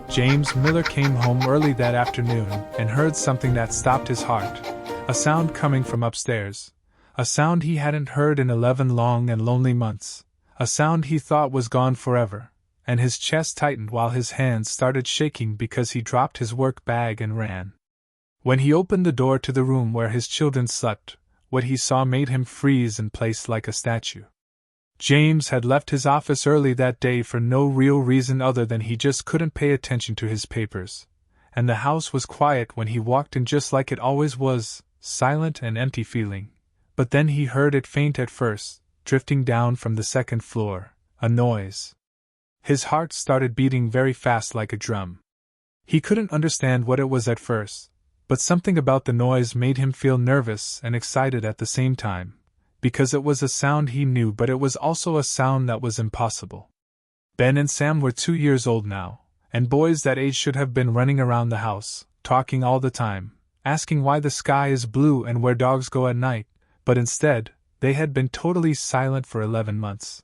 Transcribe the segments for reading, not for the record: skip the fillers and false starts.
James Miller came home early that afternoon and heard something that stopped his heart. A sound coming from upstairs. A sound he hadn't heard in 11 long and lonely months. A sound he thought was gone forever, and his chest tightened while his hands started shaking because he dropped his work bag and ran. When he opened the door to the room where his children slept, what he saw made him freeze in place like a statue. James had left his office early that day for no real reason other than he just couldn't pay attention to his papers, and the house was quiet when he walked in, just like it always was, silent and empty feeling. But then he heard it, faint at first, drifting down from the second floor, a noise. His heart started beating very fast like a drum. He couldn't understand what it was at first, but something about the noise made him feel nervous and excited at the same time. Because it was a sound he knew, but it was also a sound that was impossible. Ben and Sam were 2 years old now, and boys that age should have been running around the house, talking all the time, asking why the sky is blue and where dogs go at night, but instead, they had been totally silent for 11 months.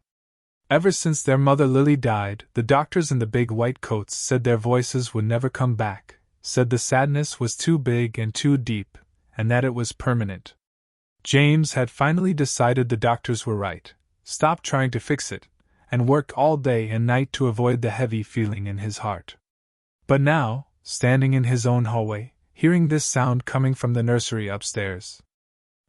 Ever since their mother Lily died, the doctors in the big white coats said their voices would never come back, said the sadness was too big and too deep, and that it was permanent. James had finally decided the doctors were right, stop trying to fix it, and work all day and night to avoid the heavy feeling in his heart. But now, standing in his own hallway, hearing this sound coming from the nursery upstairs,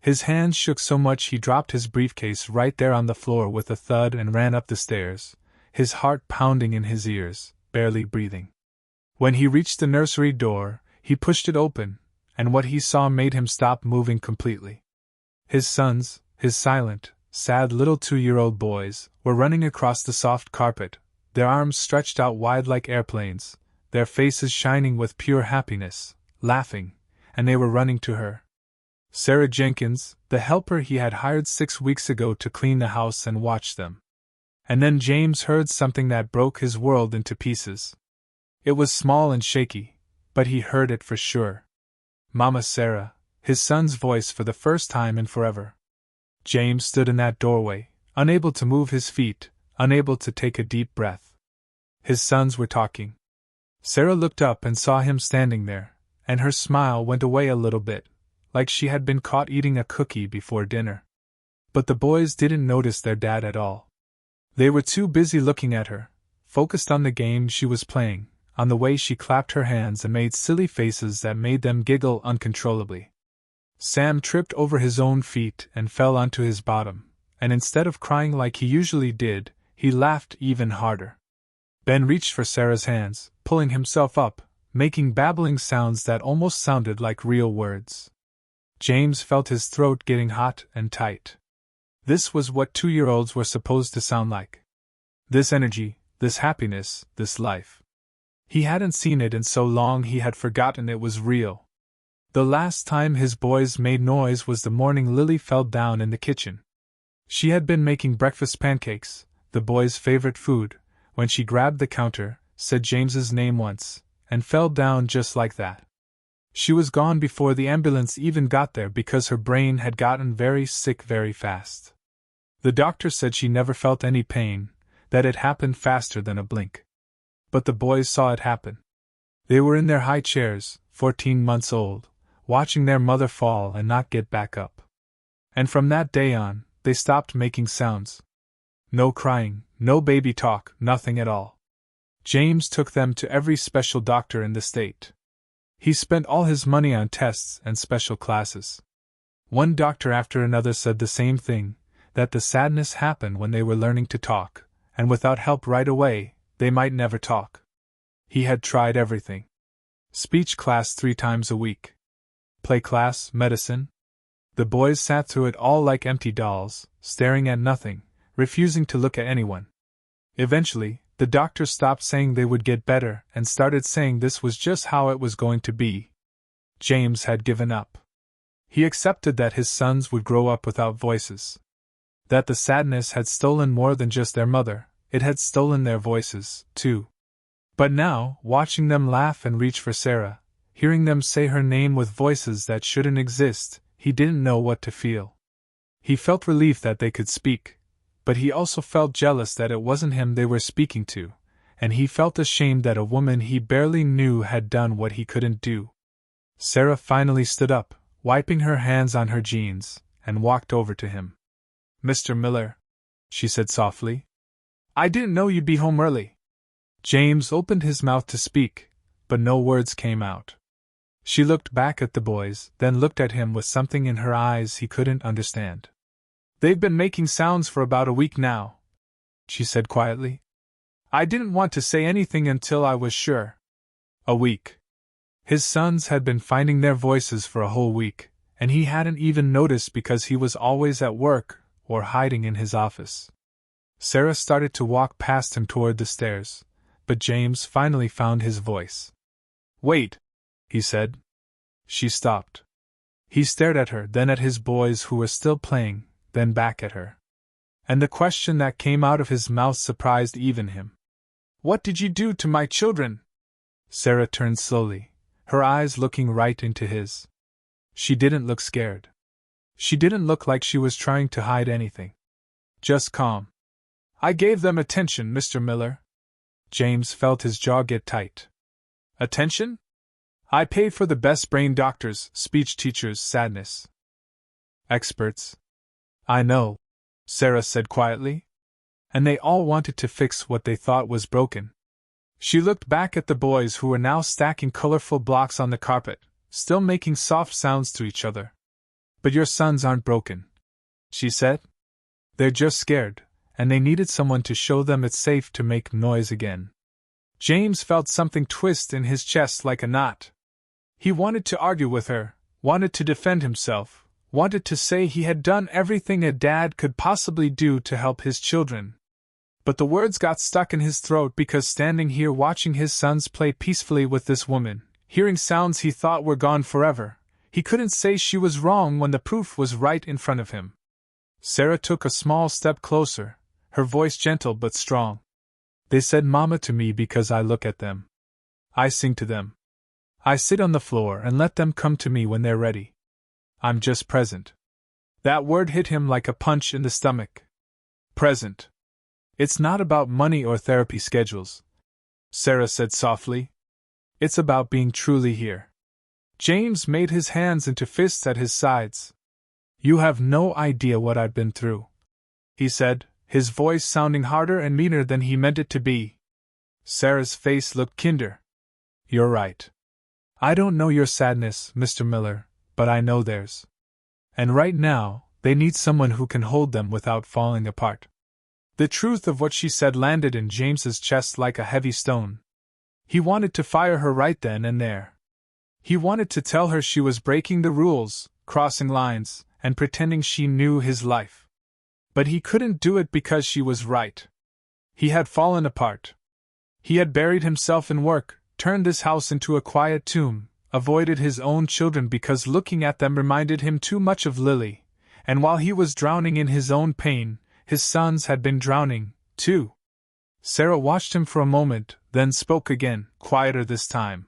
his hands shook so much he dropped his briefcase right there on the floor with a thud and ran up the stairs, his heart pounding in his ears, barely breathing. When he reached the nursery door, he pushed it open, and what he saw made him stop moving completely. His sons, his silent, sad little 2-year-old boys, were running across the soft carpet, their arms stretched out wide like airplanes, their faces shining with pure happiness, laughing, and they were running to her. Sarah Jenkins, the helper he had hired 6 weeks ago to clean the house and watch them. And then James heard something that broke his world into pieces. It was small and shaky, but he heard it for sure. Mama Sarah, his son's voice for the first time in forever. James stood in that doorway, unable to move his feet, unable to take a deep breath. His sons were talking. Sarah looked up and saw him standing there, and her smile went away a little bit, like she had been caught eating a cookie before dinner. But the boys didn't notice their dad at all. They were too busy looking at her, focused on the game she was playing, on the way she clapped her hands and made silly faces that made them giggle uncontrollably. Sam tripped over his own feet and fell onto his bottom, and instead of crying like he usually did, he laughed even harder. Ben reached for Sarah's hands, pulling himself up, making babbling sounds that almost sounded like real words. James felt his throat getting hot and tight. This was what 2-year-olds were supposed to sound like. This energy, this happiness, this life. He hadn't seen it in so long he had forgotten it was real. The last time his boys made noise was the morning Lily fell down in the kitchen. She had been making breakfast pancakes, the boys' favorite food, when she grabbed the counter, said James's name once, and fell down just like that. She was gone before the ambulance even got there because her brain had gotten very sick very fast. The doctor said she never felt any pain, that it happened faster than a blink. But the boys saw it happen. They were in their high chairs, 14 months old, watching their mother fall and not get back up. And from that day on, they stopped making sounds. No crying, no baby talk, nothing at all. James took them to every special doctor in the state. He spent all his money on tests and special classes. One doctor after another said the same thing, that the sadness happened when they were learning to talk, and without help right away, they might never talk. He had tried everything. Speech class 3 times a week. Play class, medicine. The boys sat through it all like empty dolls, staring at nothing, refusing to look at anyone. Eventually, the doctor stopped saying they would get better and started saying this was just how it was going to be. James had given up. He accepted that his sons would grow up without voices. That the sadness had stolen more than just their mother, it had stolen their voices, too. But now, watching them laugh and reach for Sarah, hearing them say her name with voices that shouldn't exist, he didn't know what to feel. He felt relief that they could speak, but he also felt jealous that it wasn't him they were speaking to, and he felt ashamed that a woman he barely knew had done what he couldn't do. Sarah finally stood up, wiping her hands on her jeans, and walked over to him. "Mr. Miller," she said softly. "I didn't know you'd be home early." James opened his mouth to speak, but no words came out. She looked back at the boys, then looked at him with something in her eyes he couldn't understand. "They've been making sounds for about a week now," she said quietly. "I didn't want to say anything until I was sure." A week. His sons had been finding their voices for a whole week, and he hadn't even noticed because he was always at work or hiding in his office. Sarah started to walk past him toward the stairs, but James finally found his voice. "Wait," he said. She stopped. He stared at her, then at his boys who were still playing, then back at her. And the question that came out of his mouth surprised even him. "What did you do to my children?" Sarah turned slowly, her eyes looking right into his. She didn't look scared. She didn't look like she was trying to hide anything. Just calm. "I gave them attention, Mr. Miller." James felt his jaw get tight. "Attention? I paid for the best brain doctors, speech teachers, sadness experts." "I know," Sarah said quietly. "And they all wanted to fix what they thought was broken." She looked back at the boys who were now stacking colorful blocks on the carpet, still making soft sounds to each other. "But your sons aren't broken," she said. "They're just scared, and they needed someone to show them it's safe to make noise again." James felt something twist in his chest like a knot. He wanted to argue with her, wanted to defend himself, wanted to say he had done everything a dad could possibly do to help his children. But the words got stuck in his throat because standing here watching his sons play peacefully with this woman, hearing sounds he thought were gone forever, he couldn't say she was wrong when the proof was right in front of him. Sarah took a small step closer, her voice gentle but strong. "They said mama to me because I look at them. I sing to them. I sit on the floor and let them come to me when they're ready. I'm just present." That word hit him like a punch in the stomach. Present. "It's not about money or therapy schedules," Sarah said softly. "It's about being truly here." James made his hands into fists at his sides. "You have no idea what I've been through," he said, his voice sounding harder and meaner than he meant it to be. Sarah's face looked kinder. "You're right. I don't know your sadness, Mr. Miller, but I know theirs. And right now, they need someone who can hold them without falling apart." The truth of what she said landed in James's chest like a heavy stone. He wanted to fire her right then and there. He wanted to tell her she was breaking the rules, crossing lines, and pretending she knew his life. But he couldn't do it because she was right. He had fallen apart. He had buried himself in work, turned this house into a quiet tomb, avoided his own children because looking at them reminded him too much of Lily, and while he was drowning in his own pain, his sons had been drowning, too. Sarah watched him for a moment, then spoke again, quieter this time.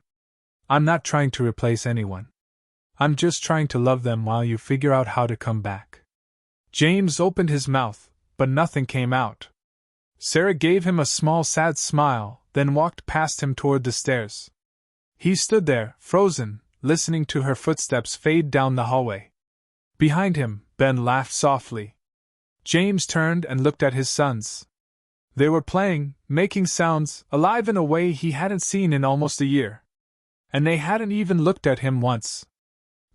"I'm not trying to replace anyone. I'm just trying to love them while you figure out how to come back." James opened his mouth, but nothing came out. Sarah gave him a small sad smile, then walked past him toward the stairs. He stood there, frozen, listening to her footsteps fade down the hallway. Behind him, Ben laughed softly. James turned and looked at his sons. They were playing, making sounds, alive in a way he hadn't seen in almost a year. And they hadn't even looked at him once.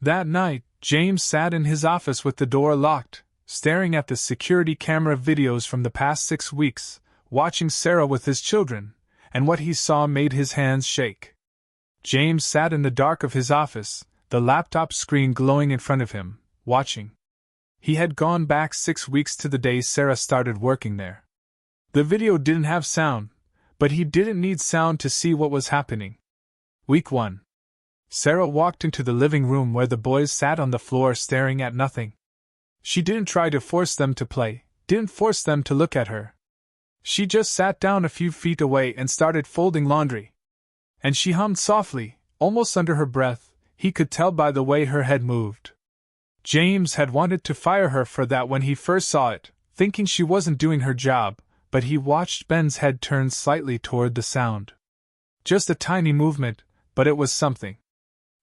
That night, James sat in his office with the door locked, staring at the security camera videos from the past 6 weeks, watching Sarah with his children, and what he saw made his hands shake. James sat in the dark of his office, the laptop screen glowing in front of him, watching. He had gone back 6 weeks to the day Sarah started working there. The video didn't have sound, but he didn't need sound to see what was happening. Week 1. Sarah walked into the living room where the boys sat on the floor staring at nothing. She didn't try to force them to play, didn't force them to look at her. She just sat down a few feet away and started folding laundry. And she hummed softly, almost under her breath, he could tell by the way her head moved. James had wanted to fire her for that when he first saw it, thinking she wasn't doing her job, but he watched Ben's head turn slightly toward the sound. Just a tiny movement, but it was something.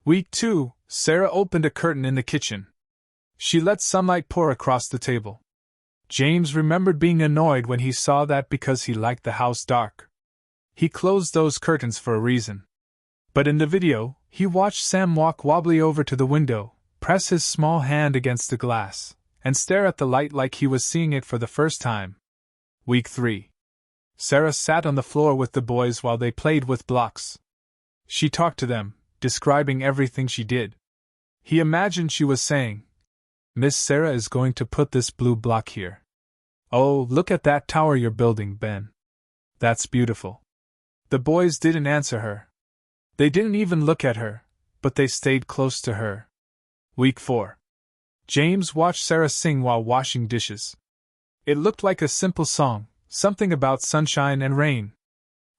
Week 2, Sarah opened a curtain in the kitchen. She let sunlight pour across the table. James remembered being annoyed when he saw that because he liked the house dark. He closed those curtains for a reason. But in the video, he watched Sam walk wobbly over to the window, press his small hand against the glass, and stare at the light like he was seeing it for the first time. Week 3. Sarah sat on the floor with the boys while they played with blocks. She talked to them, describing everything she did. He imagined she was saying, "Miss Sarah is going to put this blue block here. Oh, look at that tower you're building, Ben. That's beautiful." The boys didn't answer her. They didn't even look at her, but they stayed close to her. Week 4. James watched Sarah sing while washing dishes. It looked like a simple song, something about sunshine and rain.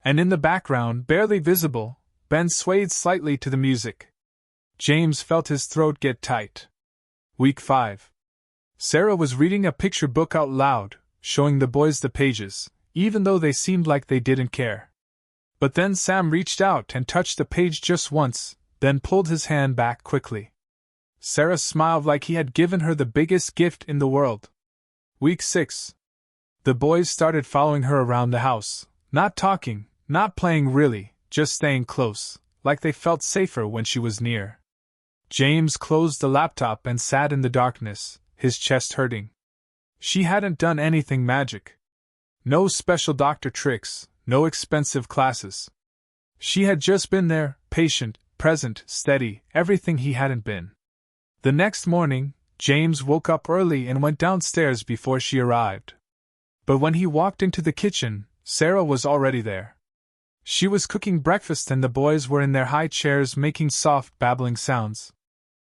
And in the background, barely visible, Ben swayed slightly to the music. James felt his throat get tight. Week 5. Sarah was reading a picture book out loud, showing the boys the pages, even though they seemed like they didn't care. But then Sam reached out and touched the page just once, then pulled his hand back quickly. Sarah smiled like he had given her the biggest gift in the world. Week 6. The boys started following her around the house, not talking, not playing really, just staying close, like they felt safer when she was near. James closed the laptop and sat in the darkness, his chest hurting. She hadn't done anything magic. No special doctor tricks, no expensive classes. She had just been there, patient, present, steady, everything he hadn't been. The next morning, James woke up early and went downstairs before she arrived. But when he walked into the kitchen, Sarah was already there. She was cooking breakfast and the boys were in their high chairs making soft, babbling sounds.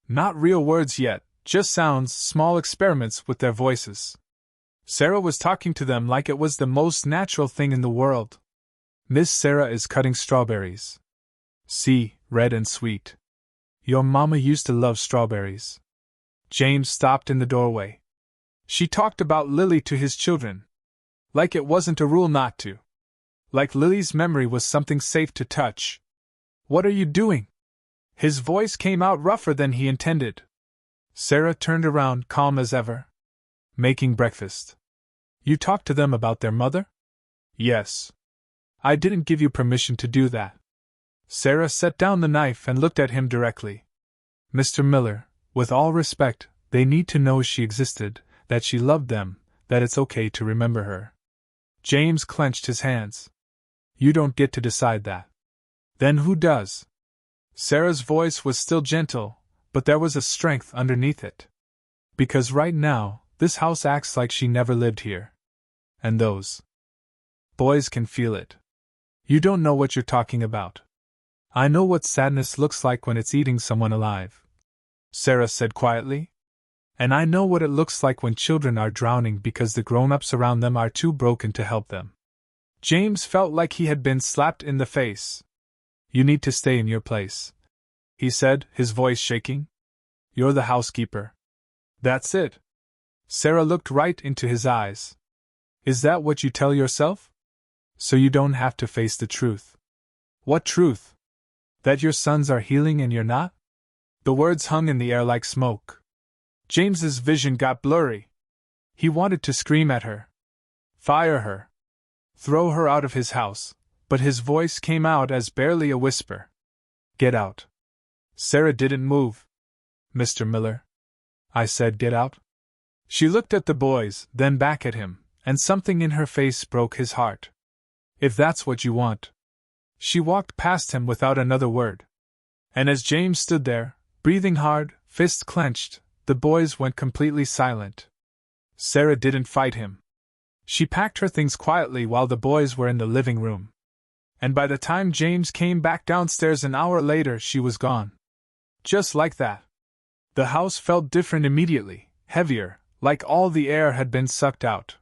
Not real words yet, just sounds, small experiments with their voices. Sarah was talking to them like it was the most natural thing in the world. "Miss Sarah is cutting strawberries. See, red and sweet. Your mama used to love strawberries." James stopped in the doorway. She talked about Lily to his children. Like it wasn't a rule not to. Like Lily's memory was something safe to touch. "What are you doing?" His voice came out rougher than he intended. Sarah turned around, calm as ever. "Making breakfast." "You talked to them about their mother?" "Yes." "I didn't give you permission to do that." Sarah set down the knife and looked at him directly. "Mr. Miller, with all respect, they need to know she existed, that she loved them, that it's okay to remember her." James clenched his hands. "You don't get to decide that." "Then who does?" Sarah's voice was still gentle, but there was a strength underneath it. "Because right now, this house acts like she never lived here. And those boys can feel it. You don't know what you're talking about." "I know what sadness looks like when it's eating someone alive," Sarah said quietly. "And I know what it looks like when children are drowning because the grown-ups around them are too broken to help them." James felt like he had been slapped in the face. "You need to stay in your place," he said, his voice shaking. "You're the housekeeper." "That's it." Sarah looked right into his eyes. "Is that what you tell yourself? So you don't have to face the truth." "What truth?" "That your sons are healing and you're not?" The words hung in the air like smoke. James's vision got blurry. He wanted to scream at her. Fire her. Throw her out of his house, but his voice came out as barely a whisper. "Get out." Sarah didn't move. "Mr. Miller." "I said get out." She looked at the boys, then back at him, and something in her face broke his heart. "If that's what you want." She walked past him without another word. And as James stood there, breathing hard, fists clenched, the boys went completely silent. Sarah didn't fight him. She packed her things quietly while the boys were in the living room. And by the time James came back downstairs an hour later, she was gone. Just like that. The house felt different immediately, heavier, like all the air had been sucked out.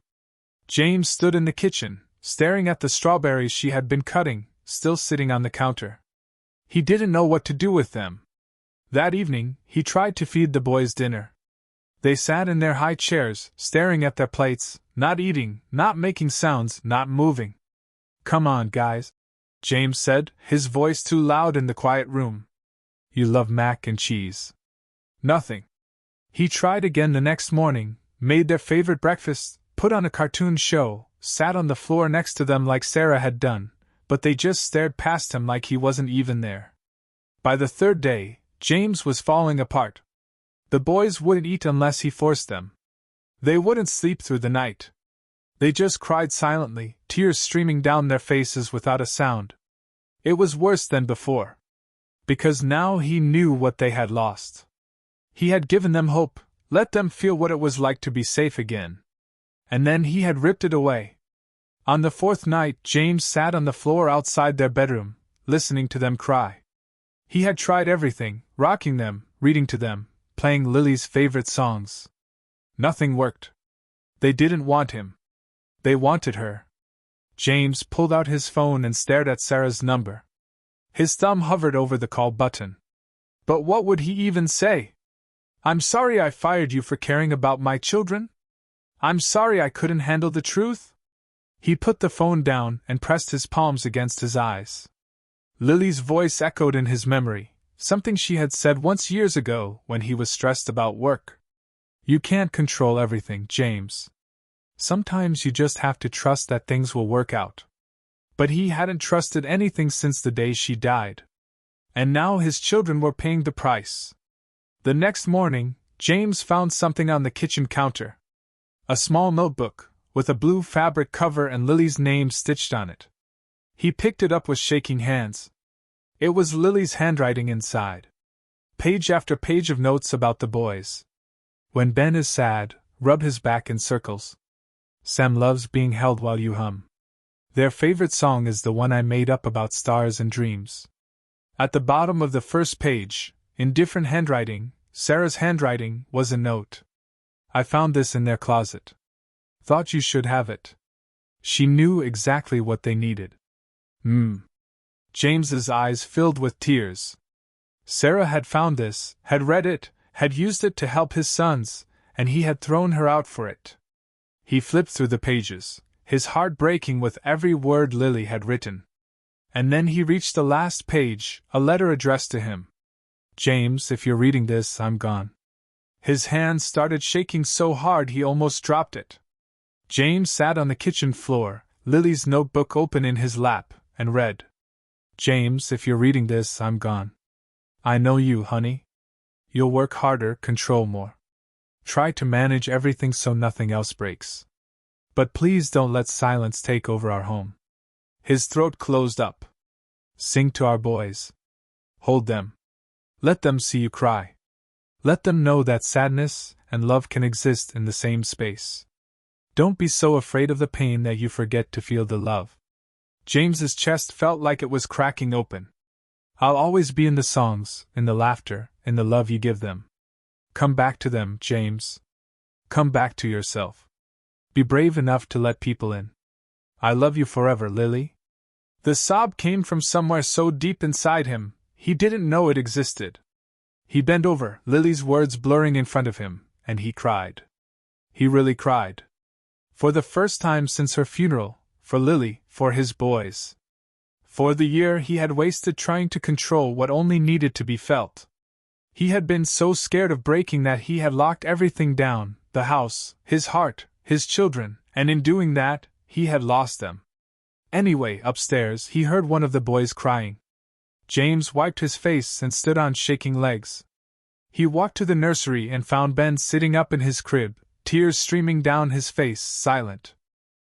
James stood in the kitchen, staring at the strawberries she had been cutting, still sitting on the counter. He didn't know what to do with them. That evening, he tried to feed the boys dinner. They sat in their high chairs, staring at their plates, Not eating, not making sounds, not moving. Come on, guys, James said, his voice too loud in the quiet room. You love mac and cheese. Nothing. He tried again the next morning, made their favorite breakfast, put on a cartoon show, sat on the floor next to them like Sarah had done, but they just stared past him like he wasn't even there. By the third day, James was falling apart. The boys wouldn't eat unless he forced them. They wouldn't sleep through the night. They just cried silently, tears streaming down their faces without a sound. It was worse than before. Because now he knew what they had lost. He had given them hope, let them feel what it was like to be safe again. And then he had ripped it away. On the fourth night, James sat on the floor outside their bedroom, listening to them cry. He had tried everything, rocking them, reading to them, playing Lily's favorite songs. Nothing worked. They didn't want him. They wanted her. James pulled out his phone and stared at Sarah's number. His thumb hovered over the call button. But what would he even say? I'm sorry I fired you for caring about my children? I'm sorry I couldn't handle the truth? He put the phone down and pressed his palms against his eyes. Lily's voice echoed in his memory, something she had said once years ago when he was stressed about work. You can't control everything, James. Sometimes you just have to trust that things will work out. But he hadn't trusted anything since the day she died. And now his children were paying the price. The next morning, James found something on the kitchen counter. A small notebook, with a blue fabric cover and Lily's name stitched on it. He picked it up with shaking hands. It was Lily's handwriting inside. Page after page of notes about the boys. When Ben is sad, rub his back in circles. Sam loves being held while you hum. Their favorite song is the one I made up about stars and dreams. At the bottom of the first page, in different handwriting, Sarah's handwriting, was a note. I found this in their closet. Thought you should have it. She knew exactly what they needed. James's eyes filled with tears. Sarah had found this, had read it, had used it to help his sons, and he had thrown her out for it. He flipped through the pages, his heart breaking with every word Lily had written. And then he reached the last page, a letter addressed to him. James, if you're reading this, I'm gone. His hand started shaking so hard he almost dropped it. James sat on the kitchen floor, Lily's notebook open in his lap, and read. James, if you're reading this, I'm gone. I know you, honey. You'll work harder, control more. Try to manage everything so nothing else breaks. But please don't let silence take over our home. His throat closed up. Sing to our boys. Hold them. Let them see you cry. Let them know that sadness and love can exist in the same space. Don't be so afraid of the pain that you forget to feel the love. James's chest felt like it was cracking open. I'll always be in the songs, in the laughter, in the love you give them. Come back to them, James. Come back to yourself. Be brave enough to let people in. I love you forever, Lily. The sob came from somewhere so deep inside him, he didn't know it existed. He bent over, Lily's words blurring in front of him, and he cried. He really cried. For the first time since her funeral, for Lily, for his boys. For the year he had wasted trying to control what only needed to be felt. He had been so scared of breaking that he had locked everything down, the house, his heart, his children, and in doing that, he had lost them. Anyway, upstairs, he heard one of the boys crying. James wiped his face and stood on shaking legs. He walked to the nursery and found Ben sitting up in his crib, tears streaming down his face, silent.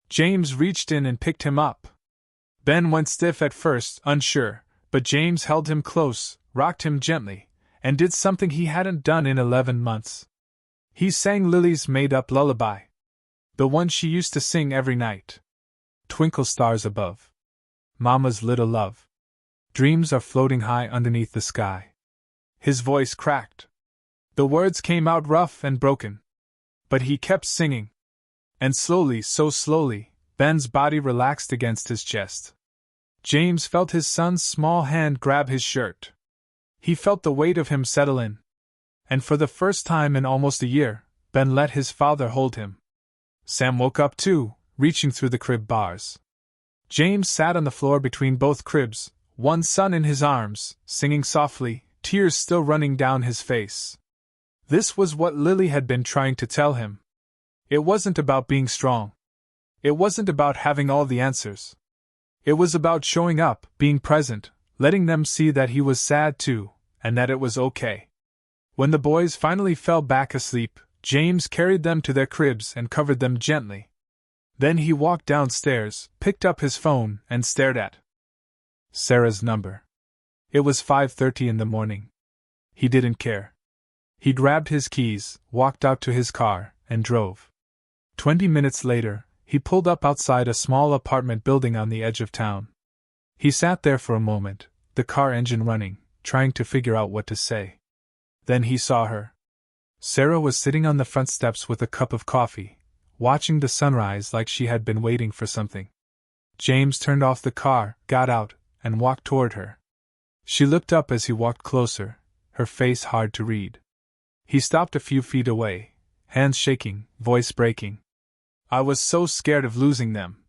James reached in and picked him up. Ben went stiff at first, unsure, but James held him close, rocked him gently, and did something he hadn't done in 11 months. He sang Lily's made-up lullaby. The one she used to sing every night. Twinkle stars above. Mama's little love. Dreams are floating high underneath the sky. His voice cracked. The words came out rough and broken. But he kept singing. And slowly, so slowly, Ben's body relaxed against his chest. James felt his son's small hand grab his shirt. He felt the weight of him settle in. And for the first time in almost a year, Ben let his father hold him. Sam woke up too, reaching through the crib bars. James sat on the floor between both cribs, one son in his arms, singing softly, tears still running down his face. This was what Lily had been trying to tell him. It wasn't about being strong. It wasn't about having all the answers. It was about showing up, being present, letting them see that he was sad too, and that it was okay. When the boys finally fell back asleep, James carried them to their cribs and covered them gently. Then he walked downstairs, picked up his phone, and stared at Sarah's number. It was 5:30 in the morning. He didn't care. He grabbed his keys, walked out to his car, and drove. 20 minutes later, he pulled up outside a small apartment building on the edge of town. He sat there for a moment, the car engine running, trying to figure out what to say. Then he saw her. Sarah was sitting on the front steps with a cup of coffee, watching the sunrise like she had been waiting for something. James turned off the car, got out, and walked toward her. She looked up as he walked closer, her face hard to read. He stopped a few feet away, hands shaking, voice breaking. "I was so scared of losing them,"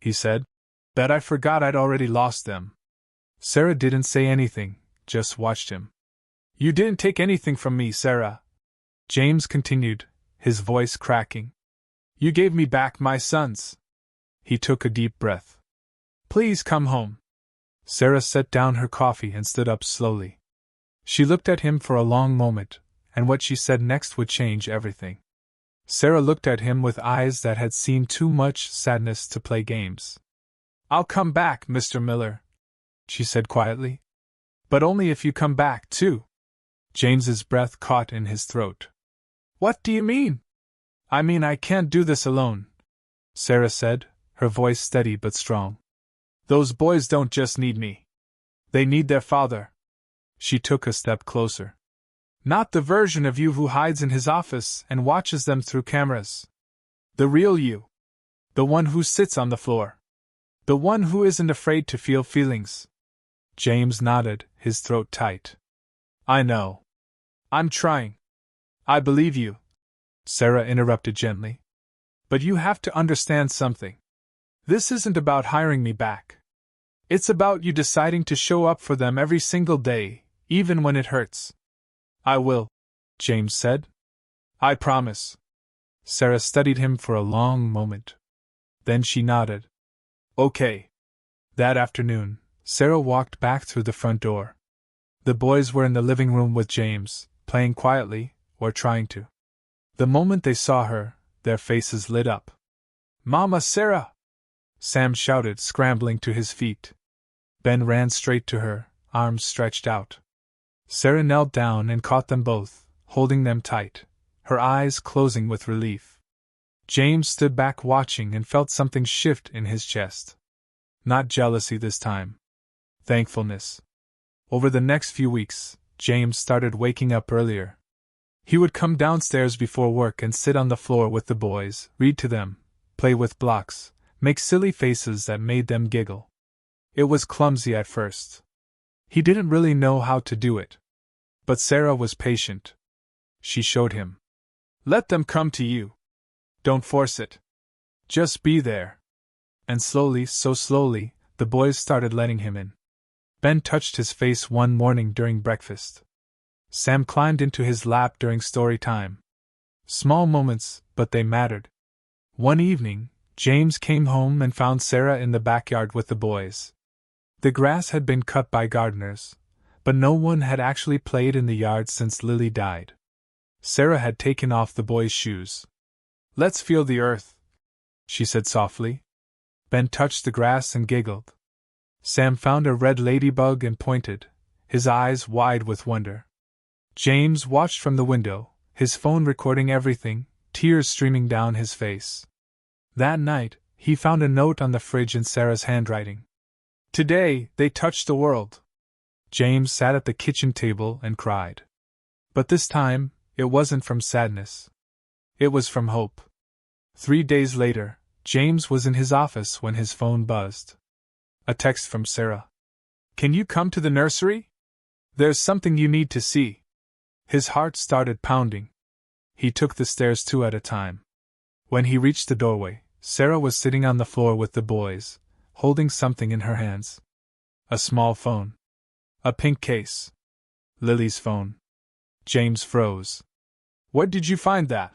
he said, "that I forgot I'd already lost them." Sarah didn't say anything, just watched him. "You didn't take anything from me, Sarah," James continued, his voice cracking. "You gave me back my sons." He took a deep breath. "Please come home." Sarah set down her coffee and stood up slowly. She looked at him for a long moment, and what she said next would change everything. Sarah looked at him with eyes that had seen too much sadness to play games. "I'll come back, Mr. Miller," she said quietly. "But only if you come back, too." James's breath caught in his throat. "What do you mean?" "I mean I can't do this alone," Sarah said, her voice steady but strong. "Those boys don't just need me. They need their father." She took a step closer. "Not the version of you who hides in his office and watches them through cameras. The real you. The one who sits on the floor. The one who isn't afraid to feel feelings." James nodded, his throat tight. "I know. I'm trying. I believe you," Sarah interrupted gently. "But you have to understand something. This isn't about hiring me back. It's about you deciding to show up for them every single day, even when it hurts." "I will," James said. "I promise." Sarah studied him for a long moment. Then she nodded. "Okay." That afternoon, Sarah walked back through the front door. The boys were in the living room with James, playing quietly, or trying to. The moment they saw her, their faces lit up. "Mama Sarah!" Sam shouted, scrambling to his feet. Ben ran straight to her, arms stretched out. Sarah knelt down and caught them both, holding them tight, her eyes closing with relief. James stood back watching and felt something shift in his chest. Not jealousy this time. Thankfulness. Over the next few weeks, James started waking up earlier. He would come downstairs before work and sit on the floor with the boys, read to them, play with blocks, make silly faces that made them giggle. It was clumsy at first. He didn't really know how to do it. But Sarah was patient. She showed him. "Let them come to you. Don't force it. Just be there." And slowly, so slowly, the boys started letting him in. Ben touched his face one morning during breakfast. Sam climbed into his lap during story time. Small moments, but they mattered. One evening, James came home and found Sarah in the backyard with the boys. The grass had been cut by gardeners, but no one had actually played in the yard since Lily died. Sarah had taken off the boys' shoes. "Let's feel the earth," she said softly. Ben touched the grass and giggled. Sam found a red ladybug and pointed, his eyes wide with wonder. James watched from the window, his phone recording everything, tears streaming down his face. That night, he found a note on the fridge in Sarah's handwriting. "Today, they touched the world." James sat at the kitchen table and cried. But this time, it wasn't from sadness. It was from hope. 3 days later, James was in his office when his phone buzzed. A text from Sarah. "Can you come to the nursery? There's something you need to see." His heart started pounding. He took the stairs 2 at a time. When he reached the doorway, Sarah was sitting on the floor with the boys, holding something in her hands. A small phone. A pink case. Lily's phone. James froze. "Where did you find that?"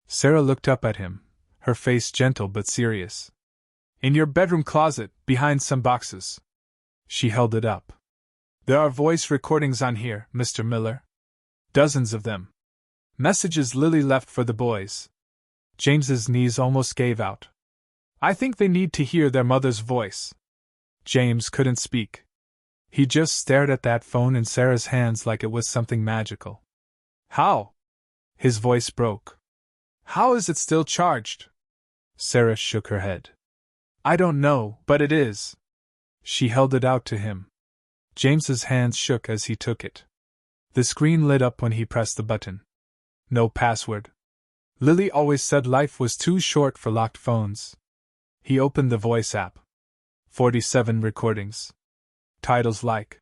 Sarah looked up at him, her face gentle but serious. "In your bedroom closet, behind some boxes." She held it up. "There are voice recordings on here, Mr. Miller. Dozens of them. Messages Lily left for the boys." James's knees almost gave out. "I think they need to hear their mother's voice." James couldn't speak. He just stared at that phone in Sarah's hands like it was something magical. "How?" His voice broke. "How is it still charged?" Sarah shook her head. "I don't know, but it is." She held it out to him. James's hands shook as he took it. The screen lit up when he pressed the button. No password. Lily always said life was too short for locked phones. He opened the voice app. 47 recordings. Titles like,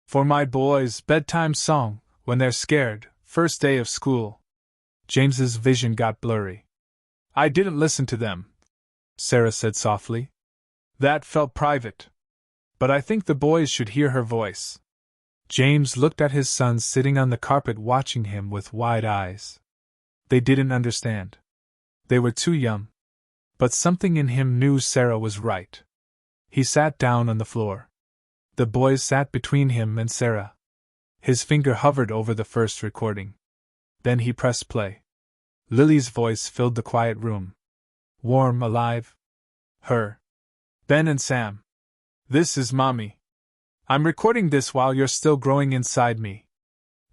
"For My Boys' Bedtime Song, When They're Scared, First Day of School." James's vision got blurry. "I didn't listen to them," Sarah said softly. "That felt private. But I think the boys should hear her voice." James looked at his sons sitting on the carpet watching him with wide eyes. They didn't understand. They were too young. But something in him knew Sarah was right. He sat down on the floor. The boys sat between him and Sarah. His finger hovered over the first recording. Then he pressed play. Lily's voice filled the quiet room. Warm, alive. Her. "Ben and Sam. This is Mommy. I'm recording this while you're still growing inside me.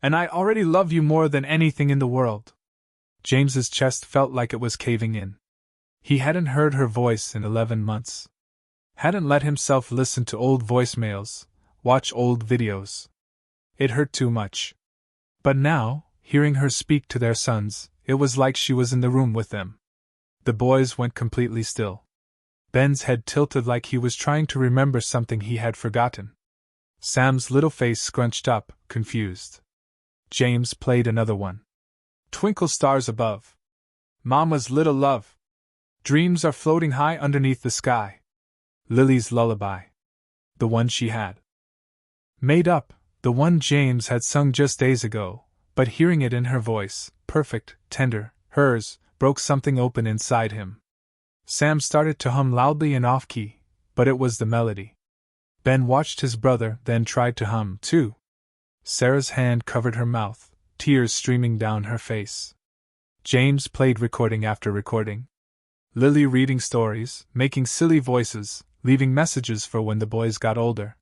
And I already love you more than anything in the world." James's chest felt like it was caving in. He hadn't heard her voice in 11 months. Hadn't let himself listen to old voicemails, watch old videos. It hurt too much. But now, hearing her speak to their sons, it was like she was in the room with them. The boys went completely still. Ben's head tilted like he was trying to remember something he had forgotten. Sam's little face scrunched up, confused. James played another one. "Twinkle stars above. Mama's little love. Dreams are floating high underneath the sky." Lily's lullaby. The one she had made up, the one James had sung just days ago, but hearing it in her voice, perfect, tender, hers, broke something open inside him. Sam started to hum loudly and off-key, but it was the melody. Ben watched his brother, then tried to hum, too. Sarah's hand covered her mouth, tears streaming down her face. James played recording after recording. Lily reading stories, making silly voices, leaving messages for when the boys got older.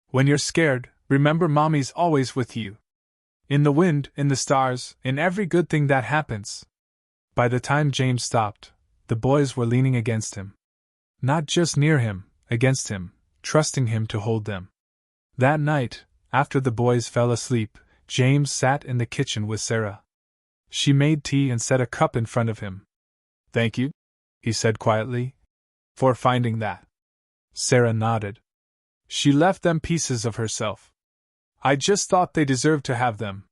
"When you're scared, remember Mommy's always with you. In the wind, in the stars, in every good thing that happens." By the time James stopped, the boys were leaning against him. Not just near him, against him, trusting him to hold them. That night, after the boys fell asleep, James sat in the kitchen with Sarah. She made tea and set a cup in front of him. "Thank you," he said quietly, "for finding that." Sarah nodded. "She left them pieces of herself. I just thought they deserved to have them."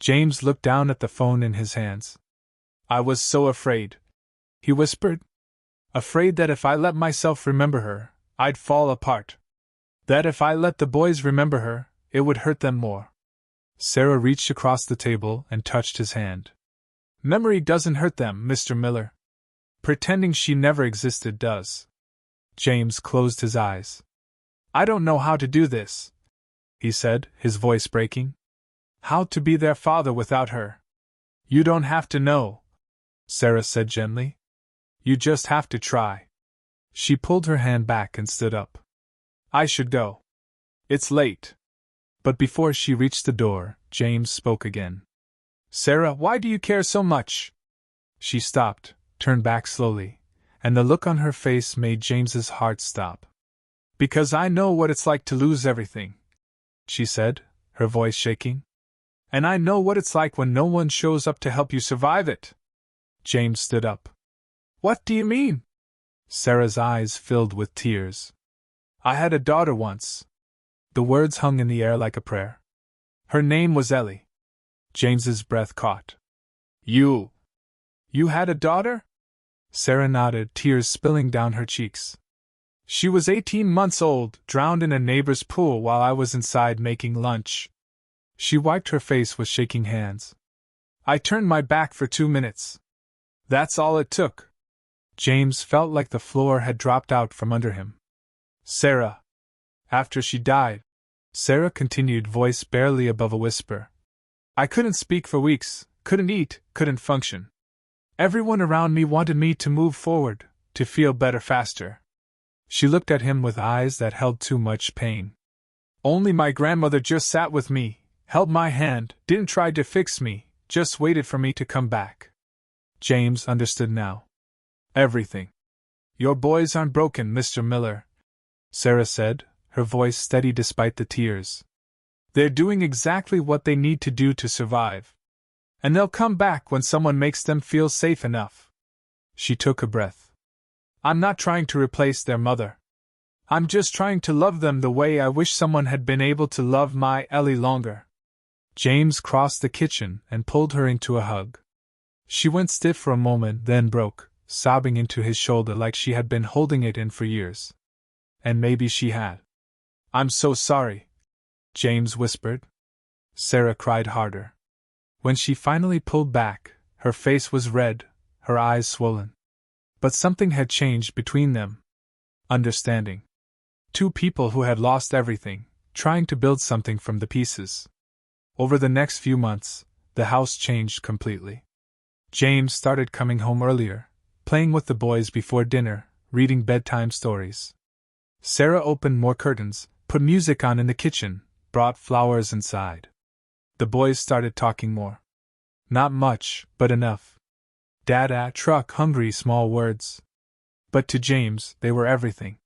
James looked down at the phone in his hands. "I was so afraid," he whispered. "Afraid that if I let myself remember her, I'd fall apart. That if I let the boys remember her, it would hurt them more." Sarah reached across the table and touched his hand. "Memory doesn't hurt them, Mr. Miller. Pretending she never existed does." James closed his eyes. "I don't know how to do this," he said, his voice breaking. "How to be their father without her." "You don't have to know," Sarah said gently. "You just have to try." She pulled her hand back and stood up. "I should go. It's late." But before she reached the door, James spoke again. "Sarah, why do you care so much?" She stopped, turned back slowly, and the look on her face made James's heart stop. "Because I know what it's like to lose everything," she said, her voice shaking. "And I know what it's like when no one shows up to help you survive it." James stood up. "What do you mean?" Sarah's eyes filled with tears. "I had a daughter once." The words hung in the air like a prayer. "Her name was Ellie." James's breath caught. You had a daughter?" Sarah nodded, tears spilling down her cheeks. She was 18 months old, drowned in a neighbor's pool while I was inside making lunch. She wiped her face with shaking hands. I turned my back for 2 minutes. That's all it took. James felt like the floor had dropped out from under him. Sarah. After she died, Sarah continued, voice barely above a whisper. I couldn't speak for weeks, couldn't eat, couldn't function. Everyone around me wanted me to move forward, to feel better faster. She looked at him with eyes that held too much pain. Only my grandmother just sat with me, held my hand, didn't try to fix me, just waited for me to come back. James understood now. Everything. Your boys aren't broken, Mr. Miller, Sarah said, her voice steady despite the tears. They're doing exactly what they need to do to survive. And they'll come back when someone makes them feel safe enough. She took a breath. I'm not trying to replace their mother. I'm just trying to love them the way I wish someone had been able to love my Ellie longer. James crossed the kitchen and pulled her into a hug. She went stiff for a moment, then broke, sobbing into his shoulder like she had been holding it in for years. And maybe she had. I'm so sorry, James whispered. Sarah cried harder. When she finally pulled back, her face was red, her eyes swollen. But something had changed between them. Understanding. Two people who had lost everything, trying to build something from the pieces. Over the next few months, the house changed completely. James started coming home earlier, playing with the boys before dinner, reading bedtime stories. Sarah opened more curtains, put music on in the kitchen, brought flowers inside. The boys started talking more. Not much, but enough. Dada, truck, hungry, small words. But to James, they were everything.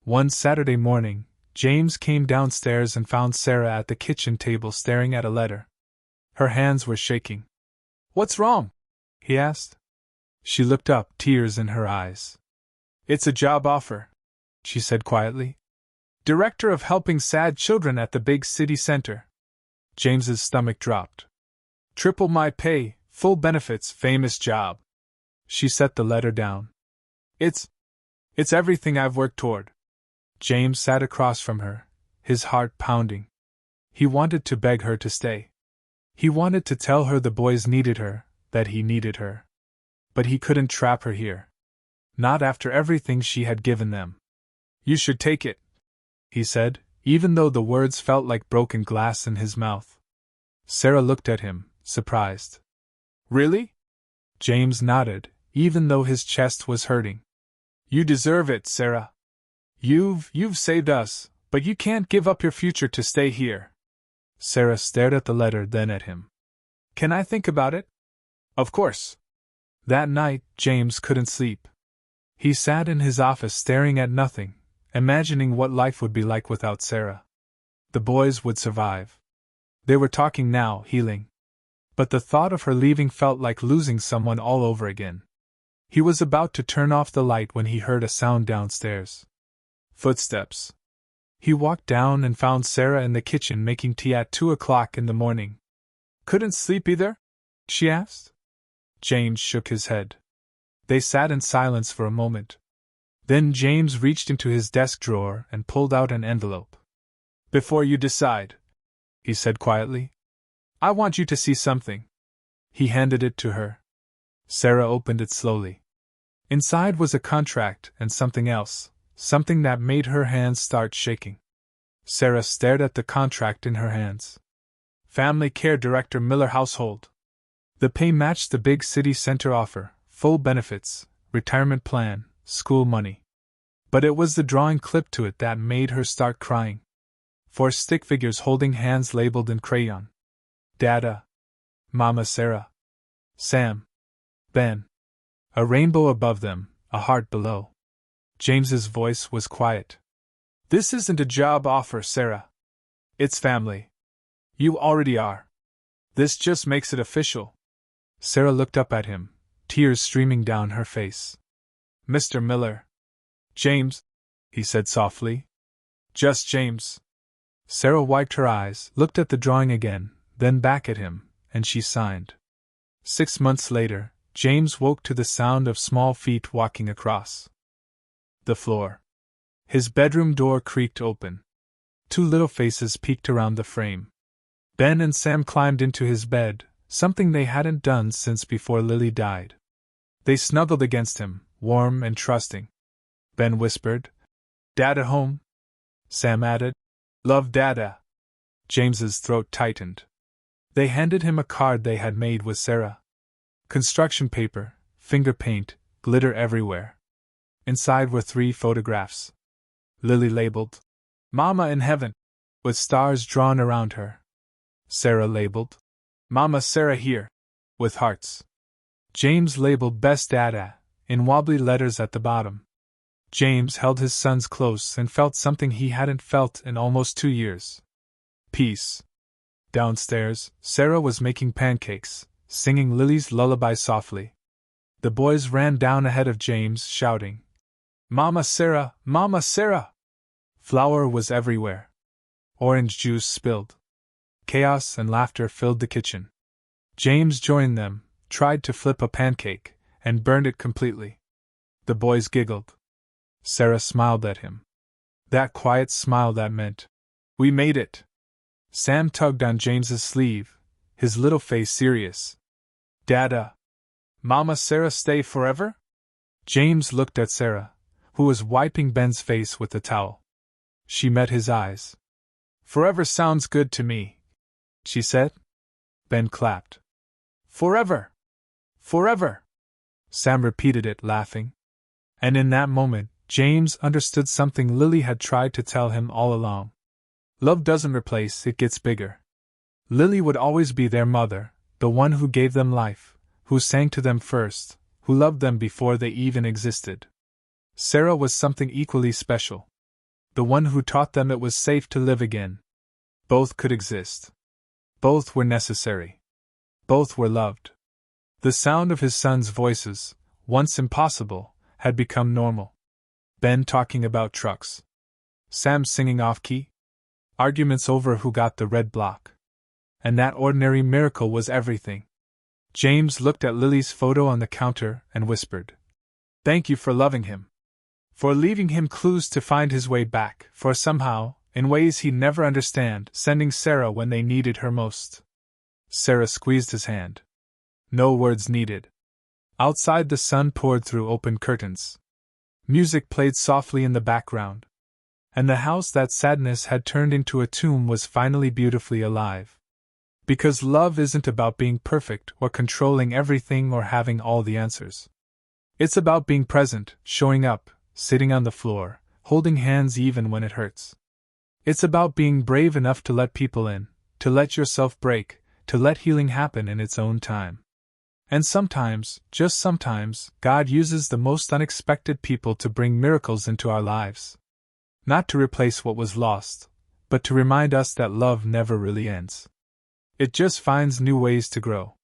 One Saturday morning, James came downstairs and found Sarah at the kitchen table staring at a letter. Her hands were shaking. What's wrong? He asked. She looked up, tears in her eyes. It's a job offer, she said quietly. Director of helping sad children at the big city center. James's stomach dropped. Triple my pay, full benefits, famous job. She set the letter down. It's everything I've worked toward. James sat across from her, his heart pounding. He wanted to beg her to stay. He wanted to tell her the boys needed her, that he needed her. But he couldn't trap her here. Not after everything she had given them. You should take it, he said, even though the words felt like broken glass in his mouth. Sarah looked at him, surprised. Really? James nodded, even though his chest was hurting. You deserve it, Sarah. You've saved us, but you can't give up your future to stay here. Sarah stared at the letter, then at him. Can I think about it? Of course. That night, James couldn't sleep. He sat in his office staring at nothing, imagining what life would be like without Sarah. The boys would survive. They were talking now, healing. But the thought of her leaving felt like losing someone all over again. He was about to turn off the light when he heard a sound downstairs. Footsteps. He walked down and found Sarah in the kitchen making tea at 2 o'clock in the morning. Couldn't sleep either? She asked. James shook his head. They sat in silence for a moment. Then James reached into his desk drawer and pulled out an envelope. Before you decide, he said quietly, I want you to see something. He handed it to her. Sarah opened it slowly. Inside was a contract and something else, something that made her hands start shaking. Sarah stared at the contract in her hands. Family Care Director, Miller Household. The pay matched the big city center offer, full benefits, retirement plan, school money. But it was the drawing clipped to it that made her start crying. 4 stick figures holding hands labeled in crayon. Dada. Mama Sarah. Sam. Ben. A rainbow above them, a heart below. James's voice was quiet. This isn't a job offer, Sarah. It's family. You already are. This just makes it official. Sarah looked up at him, tears streaming down her face. Mr. Miller. James, he said softly. Just James. Sarah wiped her eyes, looked at the drawing again, then back at him, and she signed. 6 months later, James woke to the sound of small feet walking across the floor. His bedroom door creaked open. Two little faces peeked around the frame. Ben and Sam climbed into his bed, something they hadn't done since before Lily died. They snuggled against him, warm and trusting. Ben whispered, "Dada home?" Sam added, "Love Dada." James's throat tightened. They handed him a card they had made with Sarah. Construction paper, finger paint, glitter everywhere. Inside were 3 photographs. Lily labeled, "Mama in heaven," with stars drawn around her. Sarah labeled, "Mama Sarah here," with hearts. James labeled "Best Dada," in wobbly letters at the bottom. James held his sons close and felt something he hadn't felt in almost 2 years. Peace. Downstairs, Sarah was making pancakes, singing Lily's lullaby softly. The boys ran down ahead of James, shouting, "Mama Sarah! Mama Sarah!" Flour was everywhere. Orange juice spilled. Chaos and laughter filled the kitchen. James joined them, tried to flip a pancake, and burned it completely. The boys giggled. Sarah smiled at him. That quiet smile that meant, "We made it." Sam tugged on James's sleeve, his little face serious. "Dada, Mama Sarah stay forever?" James looked at Sarah, who was wiping Ben's face with the towel. She met his eyes. "Forever sounds good to me," she said. Ben clapped. "Forever! Forever!" Sam repeated it, laughing. And in that moment, James understood something Lily had tried to tell him all along. Love doesn't replace, it gets bigger. Lily would always be their mother, the one who gave them life, who sang to them first, who loved them before they even existed. Sarah was something equally special. The one who taught them it was safe to live again. Both could exist. Both were necessary. Both were loved. The sound of his sons' voices, once impossible, had become normal. Ben talking about trucks. Sam singing off-key. Arguments over who got the red block. And that ordinary miracle was everything. James looked at Lily's photo on the counter and whispered, "Thank you for loving him. For leaving him clues to find his way back, for somehow, in ways he'd never understand, sending Sarah when they needed her most." Sarah squeezed his hand. No words needed. Outside the sun poured through open curtains. Music played softly in the background. And the house that sadness had turned into a tomb was finally beautifully alive. Because love isn't about being perfect or controlling everything or having all the answers. It's about being present, showing up, sitting on the floor, holding hands even when it hurts. It's about being brave enough to let people in, to let yourself break, to let healing happen in its own time. And sometimes, just sometimes, God uses the most unexpected people to bring miracles into our lives. Not to replace what was lost, but to remind us that love never really ends. It just finds new ways to grow.